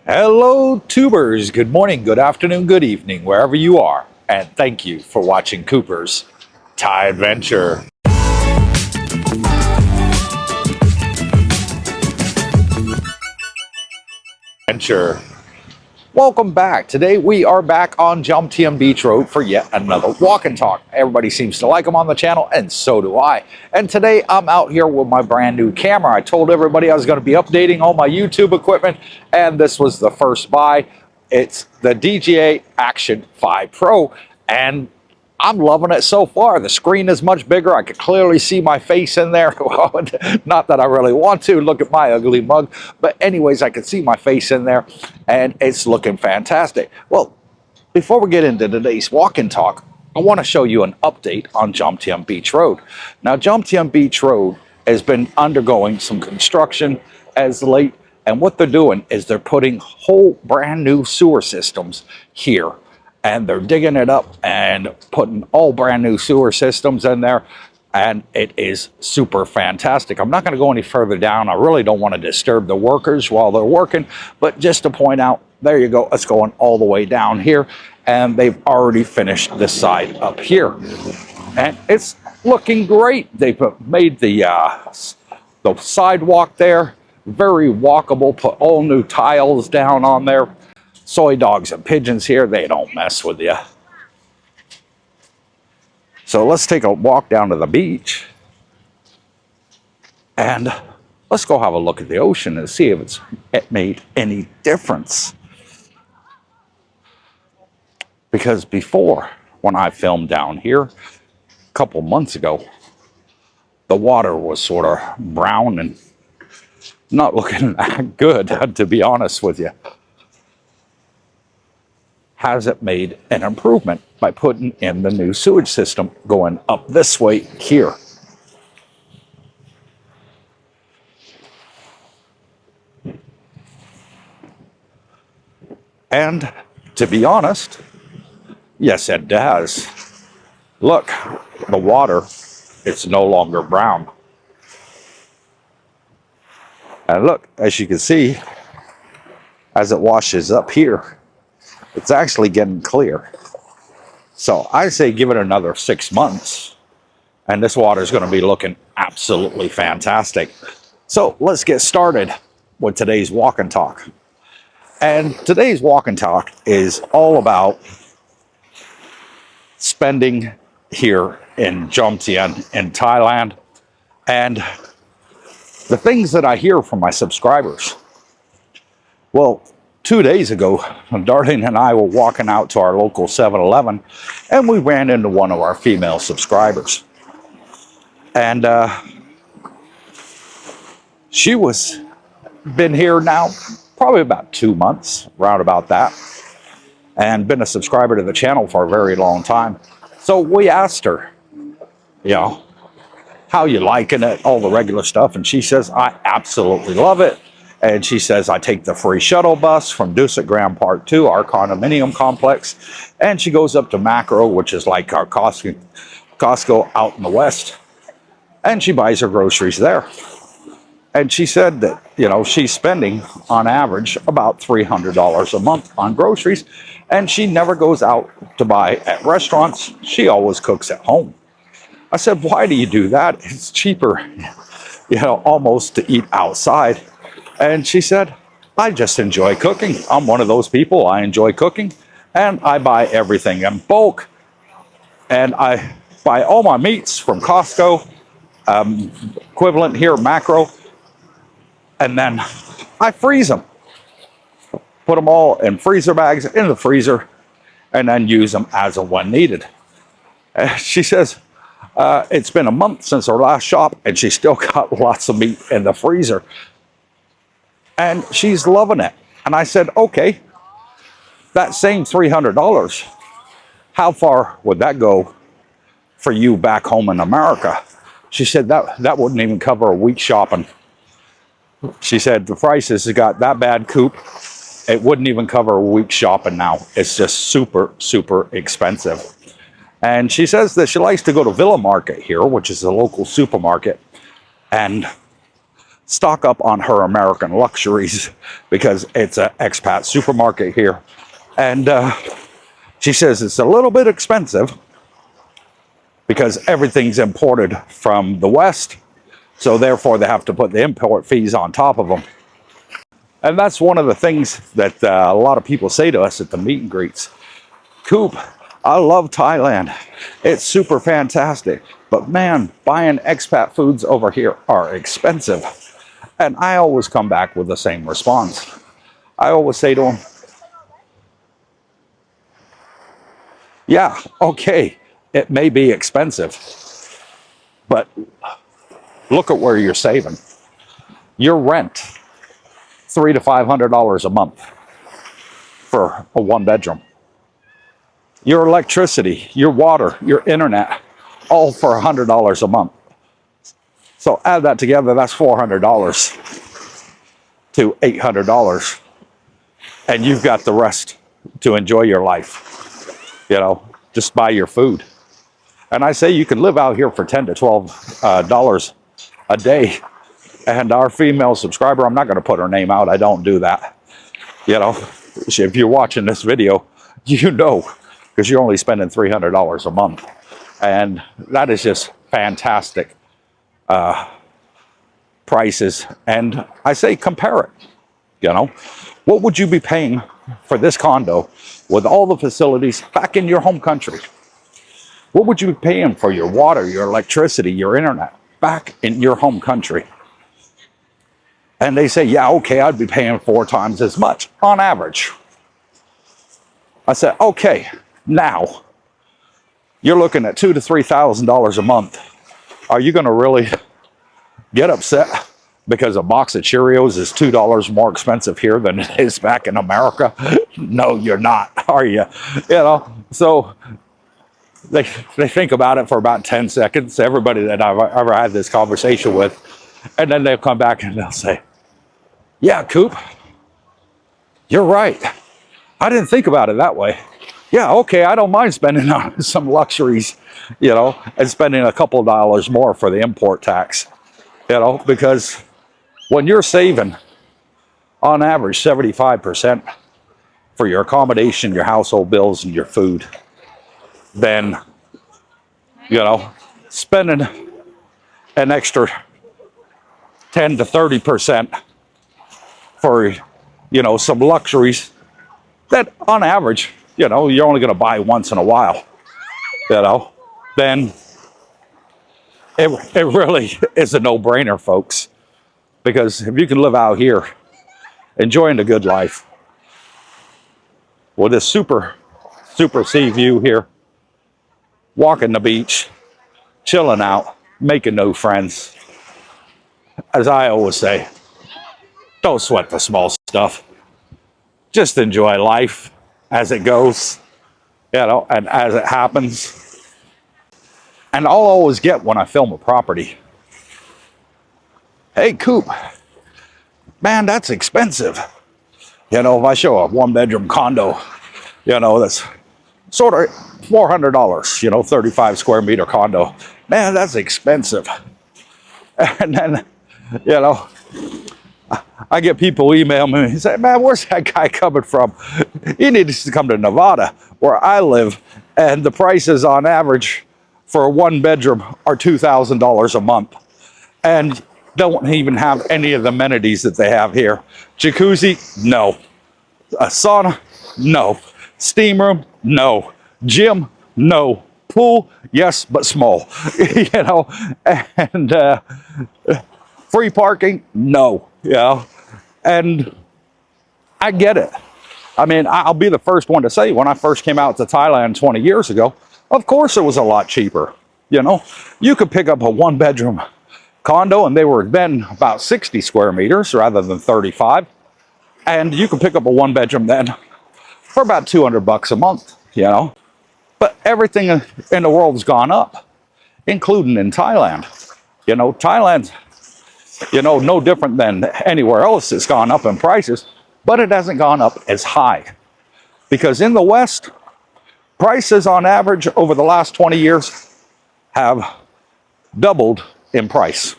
Hello, tubers. Good morning, good afternoon, good evening, wherever you are. And thank you for watching Cooper's Thai Adventure. Welcome back. Today we are back on Jomtienbeach Road for yet another walk and talk. Everybody seems to like them on the channel, and so do I. And today I'm out here with my brand new camera. I told everybody I was going to be updating all my YouTube equipment, and this was the first buy. It's the DJI Action 5 Pro, and I'm loving it so far. The screen is much bigger. I can clearly see my face in there. Not that I really want to. Look at my ugly mug. But anyways, I can see my face in there, and it's looking fantastic. Well, before we get into today's walk and talk, I want to show you an update on Jomtienbeach Road. Now, Jomtienbeach Road has been undergoing some construction as late, and what they're doing is they're putting whole brand new sewer systems here. And they're digging it up and putting all brand new sewer systems in there. And it is super fantastic. I'm not going to go any further down. I really don't want to disturb the workers while they're working. But just to point out, there you go. It's going all the way down here. And they've already finished this side up here. And it's looking great. They've made the sidewalk there very walkable. Put all new tiles down on there. Soy dogs and pigeons here, they don't mess with you. So let's take a walk down to the beach. And let's go have a look at the ocean and see if it made any difference. Because before, when I filmed down here, a couple months ago, the water was sort of brown and not looking that good, to be honest with you. Has it made an improvement by putting in the new sewage system going up this way here? And to be honest, yes, it does. Look, the water, it's no longer brown. And look, as you can see, as it washes up here, it's actually getting clear. So I say give it another 6 months, and this water is going to be looking absolutely fantastic. So let's get started with today's walk and talk. And today's walk and talk is all about spending here in Jomtien in Thailand, and the things that I hear from my subscribers. Well, 2 days ago, Darlene and I were walking out to our local 7-Eleven, and we ran into one of our female subscribers. And she was been here now probably about 2 months, around about that, and been a subscriber to the channel for a very long time. So we asked her, how you liking it, all the regular stuff, and she says, I absolutely love it. And she says, I take the free shuttle bus from Dusit Grand Park 2, our condominium complex. And she goes up to Macro, which is like our Costco out in the west. And she buys her groceries there. And she said that, she's spending on average about $300 a month on groceries. And she never goes out to buy at restaurants. She always cooks at home. I said, why do you do that? It's cheaper, almost to eat outside. And she said, I just enjoy cooking. I'm one of those people. I enjoy cooking, and I buy everything in bulk. And I buy all my meats from Costco, equivalent here, Macro, and then I freeze them. Put them all in freezer bags in the freezer, and then use them as and when needed. She says, it's been a month since her last shop, and she still got lots of meat in the freezer. And she's loving it. And I said, okay, that same $300, how far would that go for you back home in America? She said that wouldn't even cover a week's shopping. She said the prices have got that bad, Coop. It wouldn't even cover a week's shopping now. It's just super, super expensive. And she says that she likes to go to Villa Market here, which is a local supermarket, and stock up on her American luxuries because it's an expat supermarket here. And she says it's a little bit expensive because everything's imported from the West. So therefore they have to put the import fees on top of them. And that's one of the things that a lot of people say to us at the meet and greets. Coop, I love Thailand. It's super fantastic. But man, buying expat foods over here are expensive. And I always come back with the same response. I always say to them, yeah, okay, it may be expensive, but look at where you're saving. Your rent, $300 to $500 a month for a one bedroom. Your electricity, your water, your internet, all for $100 a month. So add that together, that's $400 to $800. And you've got the rest to enjoy your life. You know, just buy your food. And I say you can live out here for $10 to $12 a day. And our female subscriber, I'm not going to put her name out. I don't do that. You know, if you're watching this video, you know, because you're only spending $300 a month. And that is just fantastic prices. And I say compare it. You know, what would you be paying for this condo with all the facilities back in your home country? What would you be paying for your water, your electricity, your internet back in your home country? And they say, yeah, okay, I'd be paying 4 times as much on average. I said, okay, now you're looking at $2,000 to $3,000 a month. Are you going to really get upset because a box of Cheerios is $2 more expensive here than it is back in America? No, you're not, are you? You know, so they think about it for about 10 seconds, everybody that I've ever had this conversation with, and then they'll come back and they'll say, yeah, Coop, you're right. I didn't think about it that way. Yeah, okay, I don't mind spending on some luxuries, you know, and spending a couple of dollars more for the import tax, you know, because when you're saving on average 75% for your accommodation, your household bills, and your food, then, you know, spending an extra 10 to 30% for, you know, some luxuries that on average, you know, you're only going to buy once in a while, you know, then it really is a no-brainer, folks. Because if you can live out here, enjoying the good life, with this super sea view here, walking the beach, chilling out, making new friends. As I always say, don't sweat the small stuff. Just enjoy life as it goes, you know, and as it happens. And I'll always get when I film a property, hey, Coop, man, that's expensive. You know, if I show a one-bedroom condo, you know, that's sort of $400, you know, 35 square meter condo. Man, that's expensive. And then, you know, I get people email me and say, man, where's that guy coming from? He needs to come to Nevada, where I live, and the prices on average for a one bedroom are $2,000 a month. And don't even have any of the amenities that they have here. Jacuzzi, no. A sauna, no. Steam room, no. Gym, no. Pool, yes, but small. You know, and free parking, no. You know, and I get it. I mean, I'll be the first one to say, when I first came out to Thailand 20 years ago, of course it was a lot cheaper. You know, you could pick up a one bedroom condo, and they were then about 60 square meters rather than 35. And you could pick up a one bedroom then for about $200 a month, you know. But everything in the world has gone up, including in Thailand. You know, Thailand's, you know, no different than anywhere else. It's gone up in prices, but it hasn't gone up as high. Because in the West, prices on average over the last 20 years have doubled in price.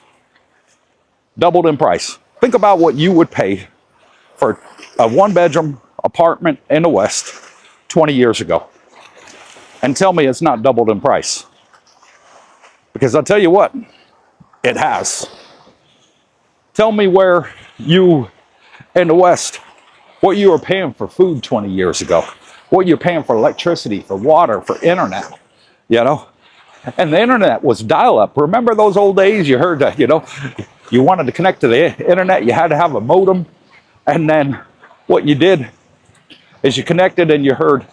Doubled in price. Think about what you would pay for a one-bedroom apartment in the West 20 years ago. And tell me it's not doubled in price. Because I'll tell you what, it has. Tell me where you in the West, what you were paying for food 20 years ago, what you're paying for electricity, for water, for internet, you know? And the internet was dial-up. Remember those old days? You heard that, you know, you wanted to connect to the internet, you had to have a modem. And then what you did is you connected and you heard,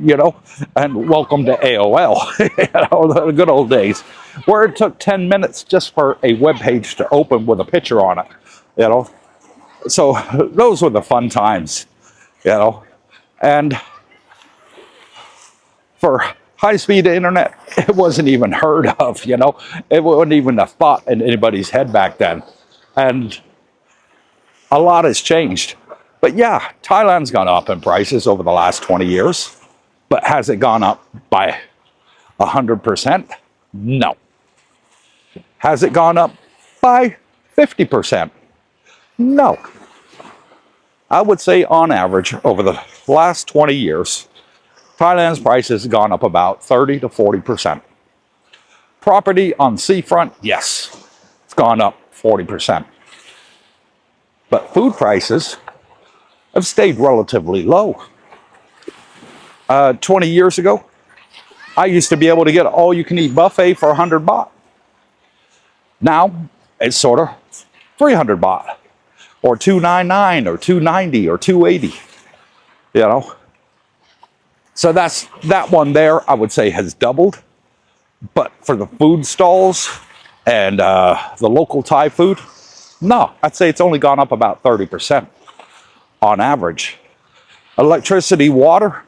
you know, and welcome to AOL, you know, the good old days, where it took 10 minutes just for a web page to open with a picture on it, you know. So those were the fun times, you know. And for high-speed internet, it wasn't even heard of, you know. It wasn't even a thought in anybody's head back then. And a lot has changed. But yeah, Thailand's gone up in prices over the last 20 years. But has it gone up by 100%? No. Has it gone up by 50%? No. I would say on average, over the last 20 years, Thailand's prices have gone up about 30 to 40%. Property on seafront, yes, it's gone up 40%. But food prices have stayed relatively low. 20 years ago, I used to be able to get all-you-can-eat buffet for 100 baht. Now, it's sort of 300 baht, or 299, or 290, or 280, you know. So that one there, I would say, has doubled. But for the food stalls and the local Thai food, no, I'd say it's only gone up about 30% on average. Electricity, water,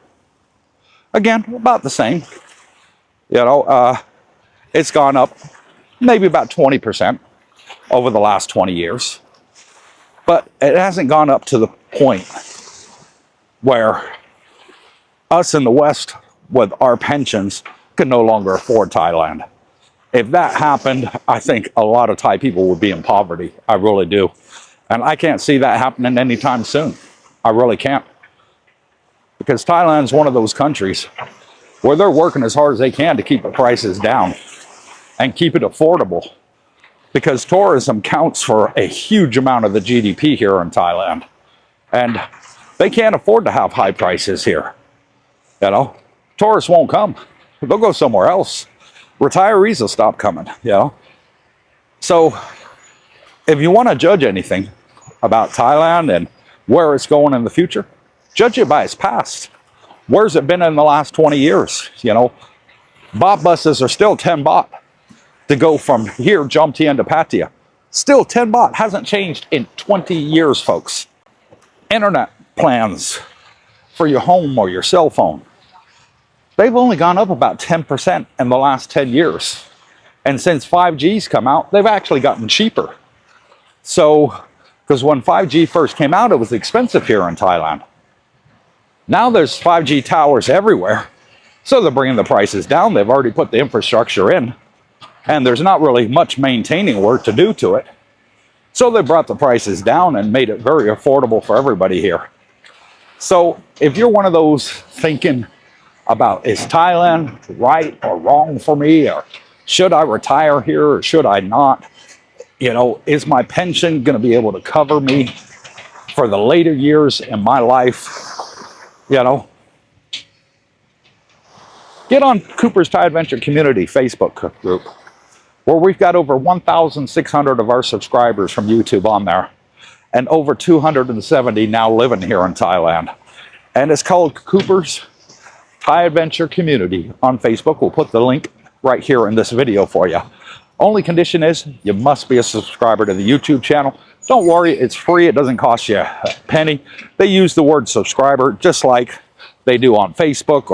again, about the same. You know, it's gone up maybe about 20% over the last 20 years. But it hasn't gone up to the point where us in the West, with our pensions, can no longer afford Thailand. If that happened, I think a lot of Thai people would be in poverty. I really do. And I can't see that happening anytime soon. I really can't. Because Thailand's one of those countries where they're working as hard as they can to keep the prices down and keep it affordable. Because tourism counts for a huge amount of the GDP here in Thailand. And they can't afford to have high prices here. You know, tourists won't come. They'll go somewhere else. Retirees will stop coming, you know. So if you want to judge anything about Thailand and where it's going in the future, judge it by its past. Where's it been in the last 20 years? You know, baht buses are still 10 baht to go from here, Jomtien, to Pattaya. Still 10 baht. Hasn't changed in 20 years, folks. Internet plans for your home or your cell phone, they've only gone up about 10% in the last 10 years. And since 5G's come out, they've actually gotten cheaper. So, because when 5G first came out, it was expensive here in Thailand. Now there's 5G towers everywhere. So they're bringing the prices down. They've already put the infrastructure in. And there's not really much maintaining work to do to it. So they brought the prices down and made it very affordable for everybody here. So if you're one of those thinking about, is Thailand right or wrong for me, or should I retire here or should I not? You know, is my pension going to be able to cover me for the later years in my life? You know, get on Cooper's Thai Adventure Community Facebook group, where we've got over 1,600 of our subscribers from YouTube on there, and over 270 now living here in Thailand. And it's called Cooper's Thai Adventure Community on Facebook. We'll put the link right here in this video for you. Only condition is you must be a subscriber to the YouTube channel. Don't worry, it's free. It doesn't cost you a penny. They use the word subscriber just like they do on Facebook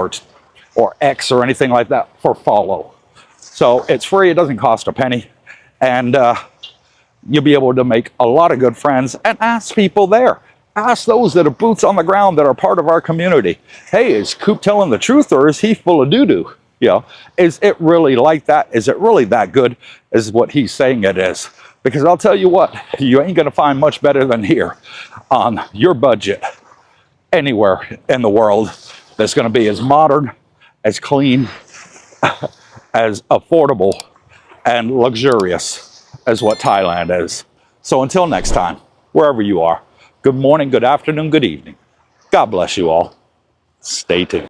or X or anything like that for follow. So it's free. It doesn't cost a penny. And you'll be able to make a lot of good friends and ask people there. Ask those that are boots on the ground that are part of our community. Hey, is Coop telling the truth or is he full of doo-doo? You know, is it really like that? Is it really that good? Is what he's saying it is. Because I'll tell you what, you ain't going to find much better than here on your budget anywhere in the world that's going to be as modern, as clean, as affordable, and luxurious as what Thailand is. So until next time, wherever you are, good morning, good afternoon, good evening. God bless you all. Stay tuned.